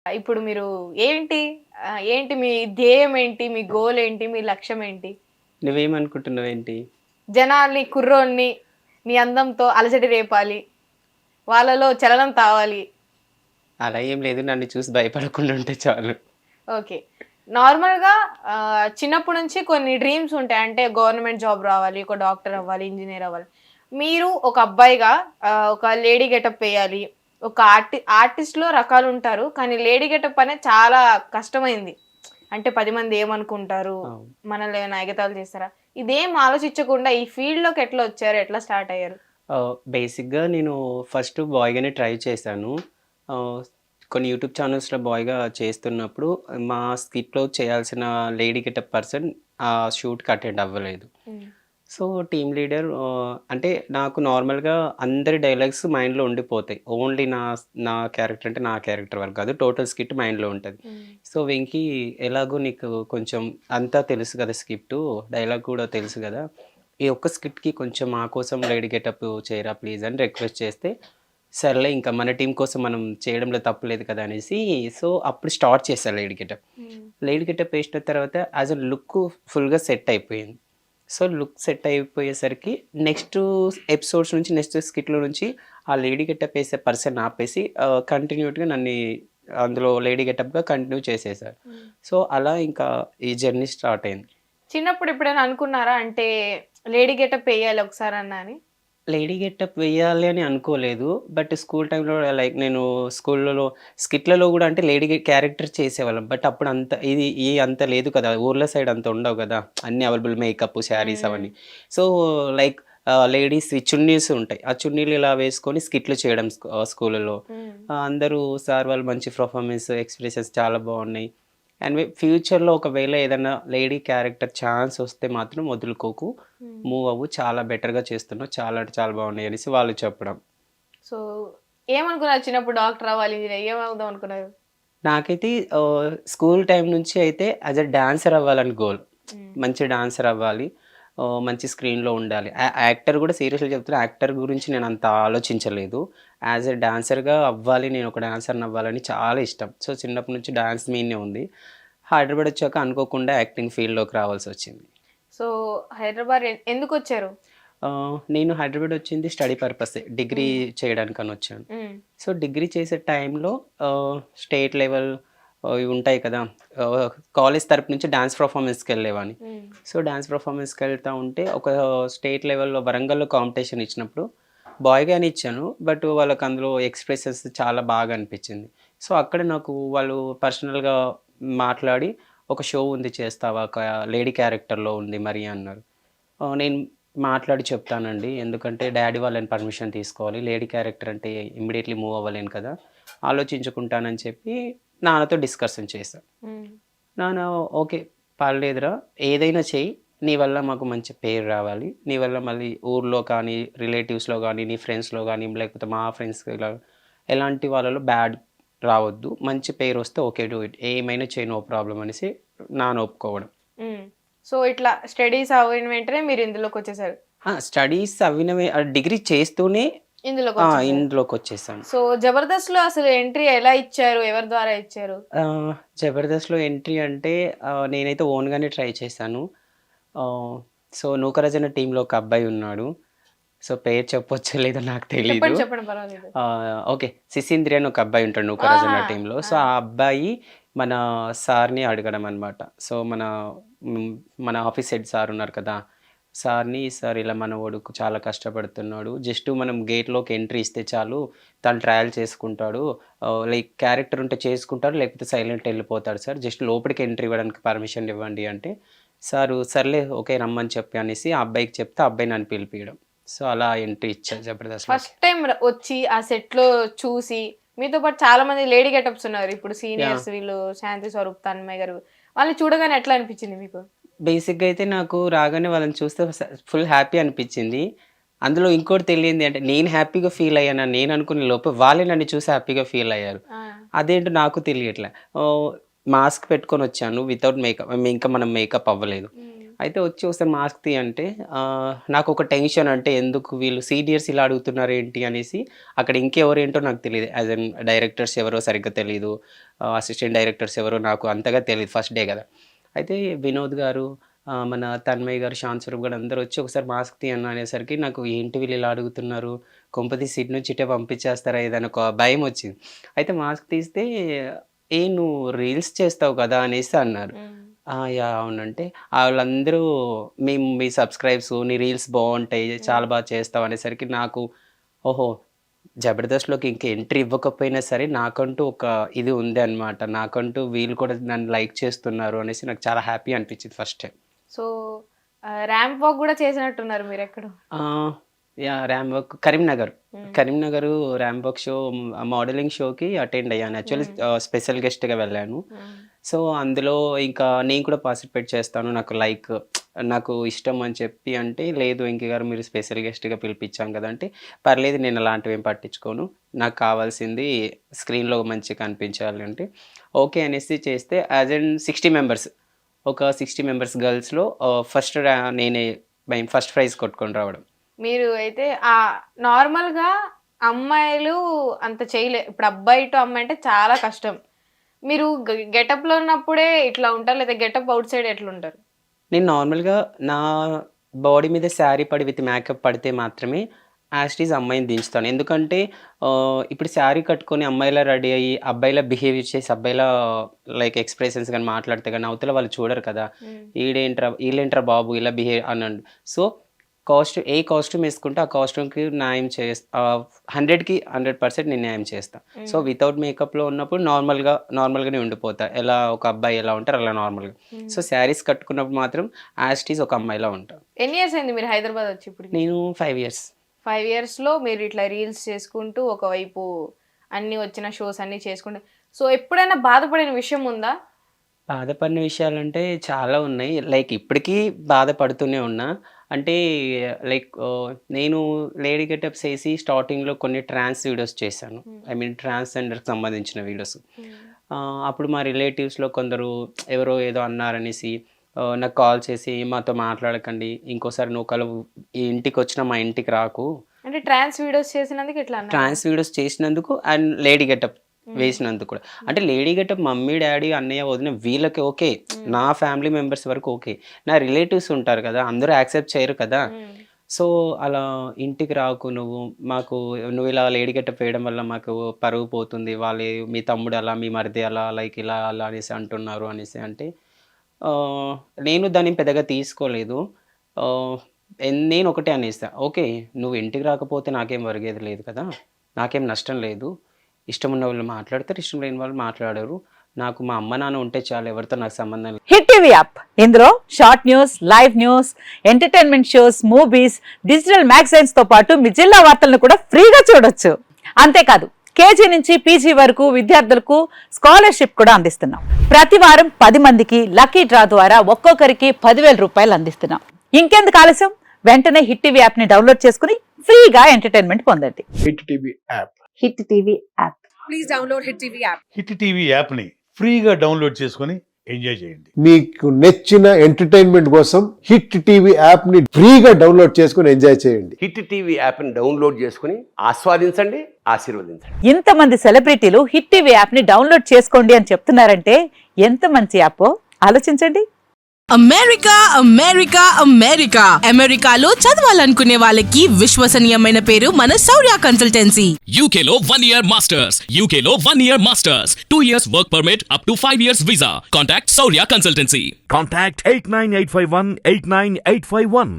ఇప్పుడు మీరు ఏంటి? ఏంటి మీ ధ్యేయం ఏంటి? మీ గోల్ ఏంటి? మీ లక్ష్యం ఏంటి? నువ్వేమనుకుంటున్నావేంటి? జనాల్ని, కుర్రోల్ని నీ అందంతో అలజడి రేపాలి. వాళ్ళలో చలనం తావాలి. అలా ఏం లేదు. నన్ను చూసి భయపడకుండా ఉంటే చాలు. ఓకే. నార్మల్‌గా చిన్నప్పటి నుంచి కొన్ని డ్రీమ్స్ ఉంటాయి. అంటే గవర్నమెంట్ జాబ్ రావాలి, ఒక డాక్టర్ అవ్వాలి, ఇంజినీర్ అవ్వాలి. మీరు ఒక అబ్బాయిగా ఒక లేడీ గెటప్ ఎయాలి. ఒక ఆర్టిస్ట్‌లో రకాలుంటారు. కానీ లేడీ గెటప్ అనేది చాలా కష్టమైంది. అంటే 10 మంది ఏమనుకుంటారు? అవును. మనల్ని ఏమైనా ఎగతాళి చేస్తారా? ఇదేం ఆలోచించకుండా ఈ ఫీల్డ్‌లోకి ఎట్లా వచ్చారు? ఎట్లా స్టార్ట్ అయ్యారు? బేసిక్‌గా నేను ఫస్ట్ బాయ్‌గానే ట్రై చేశాను. ఆహ్, కొన్ని యూట్యూబ్ ఛానల్స్‌లో బాయ్‌గా చేస్తున్నప్పుడు మా స్కిట్‌లో చేయాల్సిన లేడీ గెటప్ పర్సన్ ఆ షూట్‌కి అటెండ్ అవ్వలేదు. హ్మ్. సో, టీమ్ లీడర్ అంటే నాకు నార్మల్‌గా అందరి డైలాగ్స్ మైండ్‌లో ఉండిపోతాయి. ఓన్లీ నా క్యారెక్టర్ అంటే నా క్యారెక్టర్ వరకు కాదు. టోటల్ స్కిట్ మైండ్‌లో ఉంటది. హ్మ్. సో, వెంకీ ఎలాగో నీకు కొంచెం అంతా తెలుసు కదా! స్క్రిప్టు, డైలాగ్ కూడా తెలుసు కదా! ఈ ఒక్క స్కిట్‌కి కొంచెం మా కోసం లేడీ గెటప్ చేయరా ప్లీజ్ అని రిక్వెస్ట్ చేస్తే, సర్లే ఇంకా మన టీమ్ కోసం మనం చేయడంలో తప్పు లేదు కదా! అనేసి సో, అప్పుడు స్టార్ట్ చేశా లేడీ గెటప్. హ్మ్. లేడీ గెటప్ ఏసిన తర్వాత యాస్ ఎ లుక్ ఫుల్‌గా సెట్ అయిపోయింది. సో, లుక్ సెట్ అయిపోయేసరికి నెక్స్ట్ ఎపిసోడ్స్ నుంచి నెక్స్ట్ స్కిట్‌లో నుంచి ఆ లేడీ గెటప్ ఏసే పర్సన్ ఆపేసి కంటిన్యూట్‌గా అందులో లేడీ గెటప్‌గా కంటిన్యూ చేసేసారు. హ్మ్. సో, అలా ఇంకా ఈ జర్నీ స్టార్ట్ అయింది. చిన్నప్పుడు ఎప్పుడైనా అనుకున్నారా? అంటే లేడీ గెటప్ ఎయ్యాలి ఒకసారన్నా అని? లేడీ గెటప్ వెయ్యాలి అని అనుకోలేదు. బట్ స్కూల్ టైమ్‌లో లైక్ నేను స్కూల్‌లలో స్కిట్‌లలో గూడా అంటే లేడీ క్యారెక్టర్ చేసేవాళ్ళం. బట్ అప్పుడు అంత అంత లేదు కదా! ఊర్ల సైడ్ అంత ఉండవు గదా! అన్నీ అవైలబుల్ మేకప్, శారీస్ హ్మ్. అవన్నీ. సో, లైక్ లేడీస్‌వి చున్నీస్ ఉంటాయి. ఆ చున్నీలు ఇలా వేసుకొని స్కిట్‌లు చేయడం స్కూల్‌లలో. హ్మ్. అందరూ సార్ వాళ్ళు మంచి పర్ఫార్మెన్స్, ఎక్స్‌ప్రెషన్స్ చాలా బావున్నాయి. అండ్ ఫ్యూచర్‌లో ఒకవేళ ఏదన్నా లేడీ క్యారెక్టర్ ఛాన్స్ వస్తే మాత్రం వదులుకోకు. హ్మ్. మూవ్ అవ్వు. చాలా బెటర్‌గా చేస్తున్నావు. చాలా అంటే చాలా బాగున్నాయి అనేసి వాళ్ళు చెప్పడం. సో, ఏమనుకున్నారు చిన్నప్పుడు డాక్టర్ అవ్వాలి, ఇంజినీర్ ఏమవుదాం అనుకున్నారు? నాకైతే స్కూల్ టైమ్ నుంచి అయితే యాస్ ఎ డాన్సర్ అవ్వాలని గోల్. హ్మ్. మంచి డాన్సర్ అవ్వాలి. మంచి స్క్రీన్‌లో ఉండాలి. యాక్టర్ కూడా సీరియస్‌గా చెప్తున్నా యాక్టర్ గురించి నేను అంత ఆలోచించలేదు. యాస్ ఎ డాన్సర్‌గా అవ్వాలి. నేను ఒక డాన్సర్‌ని అవ్వాలని చాలా ఇష్టం. సో, చిన్నప్పటి నుంచి డాన్స్ మీదనే ఉంది. హైదరాబాద్ వచ్చాక అనుకోకుండా యాక్టింగ్ ఫీల్డ్‌లోకి రావాల్సొచ్చింది. సో, హైదరాబాద్ ఎందుకొచ్చారు? నేను హైదరాబాద్ వచ్చింది స్టడీ పర్పసే. డిగ్రీ హ్మ్. చేయడానికని వచ్చాను. హ్మ్. సో, డిగ్రీ చేసే టైంలో స్టేట్ లెవెల్ ఇవి ఉంటాయి కదా! ఆహ్, కాలేజ్ తరపు నుంచి డాన్స్ పర్ఫార్మెన్స్‌కెళ్ళేవాడిని. హ్మ్. సో, డాన్స్ పర్ఫార్మెన్స్‌కెళ్తా ఉంటే ఒక స్టేట్ లెవెల్‌లో వరంగల్‌లో కాంపిటీషన్ ఇచ్చినప్పుడు బాయ్‌గానే ఇచ్చాను. బట్ వాళ్ళకి అందులో ఎక్స్‌ప్రెషన్స్ చాలా బాగా అనిపించింది. సో, అక్కడ నాకు వాళ్ళు పర్సనల్‌గా మాట్లాడి ఒక షో ఉంది చేస్తావా? ఒక లేడీ క్యారెక్టర్‌లో ఉంది మరి అన్నారు. నేను మాట్లాడి చెప్తానండి. ఎందుకంటే డ్యాడీ వాళ్ళని పర్మిషన్ తీసుకోవాలి. లేడీ క్యారెక్టర్ అంటే ఇమ్మీడియేట్‌లీ మూవ్ అవ్వలేను కదా! ఆలోచించుకుంటానని చెప్పి నాన్నతో డిస్కషన్ చేశా. హ్మ్. నాన్న ఓకే. పర్లేదురా ఏదైనా చెయ్యి. నీ వల్ల మాకు మంచి పేరు రావాలి. నీ వల్ల మళ్ళీ ఊర్లో కానీ, రిలేటివ్స్‌లో గానీ, నీ ఫ్రెండ్స్‌లో గానీ, లేకపోతే మా ఫ్రెండ్స్ ఇలా ఎలాంటి వాళ్ళలో బ్యాడ్ రావద్దు. మంచి పేరొస్తే ఓకే. Do it. ఏమైనా చెయ్యి నో ప్రాబ్లమ్ అనేసి నాన్న ఒప్పుకోవడం. హ్మ్. సో, ఇట్లా స్టడీస్ అయిన వెంటనే మీరు ఇందులోకొచ్చేసారు. స్టడీస్ అవినవే డిగ్రీ చేస్తూనే ఇందులోకొచ్చేసారు. ఇందులోకొచ్చేసాను. సో, 'జబర్దస్త్‌లో' అసలు ఎంట్రీ ఎలా ఇచ్చారు? ఎవరి ద్వారా ఇచ్చారు? 'జబర్దస్త్‌లో' ఎంట్రీ అంటే నేనైతే ఓన్‌గానే ట్రై చేశాను. ఆహ్, సో, 'నూకరాజన్న' టీమ్‌లో ఒక అబ్బాయి ఉన్నాడు. సో, పేరు చెప్పొచ్చో లేదో నాకు తెలీదు. చెప్పండి. చెప్పండి. పర్వాలేదు. ఓకే. 'సిసింద్రి' అని ఒక అబ్బాయి ఉంటాడు ఆహా! 'నూకరాజన్న' టీమ్‌లో. ఆ! సో, ఆ అబ్బాయి మన సార్‌ని అడగడం అన్నమాట. సో, హ్మ్, మన ఆఫీస్ హెడ్ సార్ ఉన్నారు కదా! సార్‌ని, "సార్ ఇలా మనవోడు చాలా కష్టపడుతున్నాడు. జస్ట్ మనం గేట్‌లోకి ఎంట్రీ ఇస్తే చాలు. తను ట్రయల్ చేసుకుంటాడు. లైక్ క్యారెక్టర్ ఉంటే చేసుకుంటాడు. లేకపోతే సైలెంట్ ఎళ్ళిపోతాడు సార్. జస్ట్ లోపలికి ఎంట్రీ ఇవ్వడానికి పర్మిషన్ ఇవ్వండి" అంటే, సారు సర్లే ఓకే రమ్మని చెప్పి అనేసి ఆ అబ్బాయికి చెప్తే, ఆ అబ్బాయి నన్ను పిలిపియడం. సో, అలా ఎంట్రీ ఇచ్చా ఫస్ట్ 'జబర్దస్త్‌లోకి. టైమ్ వచ్చి ఆ సెట్‌లో చూసి మీతో పాటు చాలా మంది లేడీ గెటప్స్ ఉన్నారు. ఇప్పుడు యాహ్! సీనియర్స్ వీళ్ళు శాంతి స్వరూప్, తన్మయ్ గారు. వాళ్ళని చూడగానే ఎట్లా అనిపించింది మీకు? బేసిక్‌గా అయితే నాకు రాగానే వాళ్ళని చూస్తే ఫుల్ హ్యాపీ అనిపిచ్చింది. అందులో ఇంకోటి తెలియంది అంటే నేను హ్యాపీగా ఫీల్ అయ్యానని నేను అనుకునే లోపు వాళ్ళే నన్ను చూసి హ్యాపీగా ఫీల్ అయ్యారు. ఆ! అదేంటో నాకు తెలియట్లే. మాస్క్ పెట్టుకొనొచ్చాను వితౌట్ మేకప్. ఇంకా మనం మేకప్ అవ్వలేదు. హ్మ్. అయితే వచ్చి ఒకసారి మాస్క్ తీ అంటే నాకు ఒక టెన్షన్, అంటే ఎందుకు వీళ్ళు సీనియర్స్ ఇలా అడుగుతున్నారు ఏంటి అనేసి. అక్కడ ఇంకెవరు ఏంటో నాకు తెలియదు, యాజ్ అన్ డైరెక్టర్స్ ఎవరో సరిగ్గా తెలియదు, అసిస్టెంట్ డైరెక్టర్స్ ఎవరో నాకు అంతగా తెలియదు, ఫస్ట్ డే కదా. అయితే వినోద్ గారు, మన తన్మయ్ గారు, శాంత్ స్వరూప్ గారు అందరూ వచ్చి ఒకసారి మాస్క్ తీయను అనేసరికి నాకు ఏంటి వీళ్ళు ఇలా అడుగుతున్నారు, కొంపతి సీట్ నుంచి ఇటే పంపించేస్తారా ఏదైనా ఒక భయం వచ్చింది. అయితే మాస్క్ తీస్తే నువ్వు రీల్స్ చేస్తావు కదా అనేసి అన్నారు. యా అవునంటే వాళ్ళందరూ మేము మీ సబ్స్క్రైబ్స్, నీ రీల్స్ బాగుంటాయి, చాలా బాగా చేస్తావు అనేసరికి నాకు ఓహో జబర్దస్త్లోకి ఇంక ఎంట్రీ ఇవ్వకపోయినా సరే నాకంటూ ఒక ఇది ఉంది అనమాట, నాకంటూ వీళ్ళు కూడా నన్ను లైక్ చేస్తున్నారు అనేసి నాకు చాలా హ్యాపీ అనిపించింది first time. So ramp walk కూడా చేసినట్టున్నారు మీరు ఎక్కడ? Yeah ramp walk Karimnagar ramp walk show, modelling షోకి అటెండ్ అయ్యాను. యాక్చువల్లీ స్పెషల్ గెస్ట్గా వెళ్ళాను. సో అందులో ఇంకా నేను కూడా పార్టిసిపేట్ చేస్తాను, నాకు ఇష్టం అని చెప్పి అంటే, లేదు వెంకీ గారు మీరు స్పెషల్ గెస్ట్గా పిలిపించాం కదా అంటే, పర్లేదు నేను అలాంటివి ఏం పట్టించుకోను, నాకు కావాల్సింది స్క్రీన్లో మంచిగా కనిపించాలి అంటే ఓకే అనేసి చేస్తే యాజ్ అండ్ 60 మెంబర్స్, ఒక 60 మెంబర్స్ గర్ల్స్లో నేనే ఫస్ట్ ప్రైజ్ కొట్టుకొని రావడం. మీరు అయితే నార్మల్గా అమ్మాయిలు అంత చేయలే, ఇప్పుడు అబ్బాయి టు అమ్మాయి అంటే చాలా కష్టం. మీరు గెటప్లో ఉన్నప్పుడే ఇట్లా ఉంటారు, లేదా గెటప్ అవుట్ సైడ్ ఎట్లుంటారు? నేను నార్మల్గా నా బాడీ మీద శారీ పడి విత్ మేకప్ పడితే మాత్రమే యాస్టీజ్ అమ్మాయిని దించుతాను. ఎందుకంటే ఇప్పుడు శారీ కట్టుకొని అమ్మాయిలా రెడీ అయ్యి అబ్బాయిలా బిహేవ్ చేసి అబ్బాయిలా ఎక్స్ప్రెషన్స్ కానీ మాట్లాడితే కానీ అవతల వాళ్ళు చూడరు కదా, వీళ్ళేంట్రా బాబు ఇలా బిహేవ్ అనండి. సో ఏ కాస్ట్యూమ్ వేసుకుంటే ఆ కాస్ట్యూమ్కి న్యాయం 100కి 100% నేను న్యాయం చేస్తాను. సో వితౌట్ మేకప్లో ఉన్నప్పుడు నార్మల్గానే ఉండిపోతా, ఎలా ఒక అబ్బాయి ఎలా ఉంటారు అలా నార్మల్గా. సో శారీస్ కట్టుకున్నప్పుడు మాత్రం యాస్టీజ్ ఒక అమ్మాయిలా ఉంటాను. ఎన్ని ఇయర్స్ అయింది మీరు హైదరాబాద్ వచ్చి? ఇప్పుడు నేను 5 years. 5 yearsలో మీరు ఇట్లా రీల్స్ చేసుకుంటూ ఒకవైపు అన్ని వచ్చిన షోస్ అన్ని చేసుకుంటూ, సో ఎప్పుడైనా బాధపడిన విషయం ఉందా? బాధపడిన విషయాలంటే చాలా ఉన్నాయి, ఇప్పటికీ బాధపడుతూనే ఉన్నా. అంటే నేను లేడీ గెటప్స్ వేసి స్టార్టింగ్లో కొన్ని ట్రాన్స్ వీడియోస్ చేశాను, ట్రాన్స్జెండర్కి సంబంధించిన వీడియోస్. అప్పుడు మా రిలేటివ్స్లో కొందరు ఎవరో ఏదో అన్నారనేసి నాకు కాల్ చేసి మాతో మాట్లాడకండి, ఇంకోసారి నువ్వు ఇంటికి వచ్చినా మా ఇంటికి రాకు. అంటే ట్రాన్స్ వీడియోస్ చేసినందుకు ఇట్లా ట్రాన్స్ వీడియోస్ చేసినందుకు అండ్ లేడీ గెటప్ వేసినందుకు కూడా. అంటే లేడీ గెటప్ మమ్మీ డాడీ అన్నయ్య వదిన వీళ్ళకి ఓకే, నా ఫ్యామిలీ మెంబర్స్ వరకు ఓకే, నా రిలేటివ్స్ ఉంటారు కదా అందరూ యాక్సెప్ట్ చేయరు కదా. సో అలా ఇంటికి రాకు నువ్వు ఇలా లేడీ గెటప్ వేయడం వల్ల మాకు పరువు పోతుంది, మీ తమ్ముడు అలా మీ మరిది అలా ఇలా అలా అనేసి అంటున్నారు అనేసి అంటే నేను దాన్ని పెద్దగా తీసుకోలేదు. నేను ఒకటే అనేస్తా, ఓకే నువ్వు ఇంటికి రాకపోతే నాకేం ఒరిగేది లేదు కదా, నాకేం నష్టం లేదు, ఇష్టం ఉన్న వాళ్ళు మాట్లాడతారు, ఇష్టం లేని వాళ్ళు మాట్లాడరు, నాకు మా అమ్మ నాన్న ఉంటే చాలు, ఎవరితో నాకు సంబంధం లేదు. హిట్ టీవీ యాప్, ఇందులో short news, live news, entertainment shows, movies, digital magazines తో పాటు మీ జిల్లా వార్తలను కూడా ఫ్రీగా చూడొచ్చు. అంతేకాదు కేజీ నుంచి పీజీ వరకు విద్యార్థులకు స్కాలర్షిప్ కూడా అందిస్తున్నాం. ప్రతి వారం 10 మందికి లక్కీ డ్రా ద్వారా ఒక్కొక్కరికి 10,000 రూపాయలు అందిస్తున్నాం. ఇంకెందుకు ఆలస్యం, వెంటనే హిట్ టీవీ యాప్ ని డౌన్లోడ్ చేసుకుని ఫ్రీగా ఎంటర్టైన్మెంట్ పొందండి. Hit TV app. Hit TV app. Please download hit TV app. Hit TV app ని ఫ్రీగా డౌన్లోడ్ చేసుకొని ఎంజాయ్ చేయండి. మీకు నచ్చిన ఎంటర్టైన్మెంట్ కోసం హిట్ టీవీ యాప్ ని ఫ్రీగా డౌన్లోడ్ చేసుకొని ఎంజాయ్ చేయండి. హిట్ టీవీ యాప్ ని డౌన్లోడ్ చేసుకుని ఆస్వాదించండి, ఆశీర్వదించండి. ఇంతమంది సెలబ్రిటీలు హిట్ టీవీ యాప్ ని డౌన్లోడ్ చేసుకోండి అని చెప్తున్నారంటే ఎంత మంచి యాప్ ఆలోచించండి. అమెరికా అమెరికా అమెరికా అమెరికాలో చదవాలనుకునే వాళ్ళకి విశ్వసనీయమైన పేరు మన శౌర్య కన్సల్టెన్సీ. UK లో 1 year masters. UK లో 1 year masters. 2 years work permit up to 5 years visa. Contact Saurya Consultancy. Contact 89851 89851.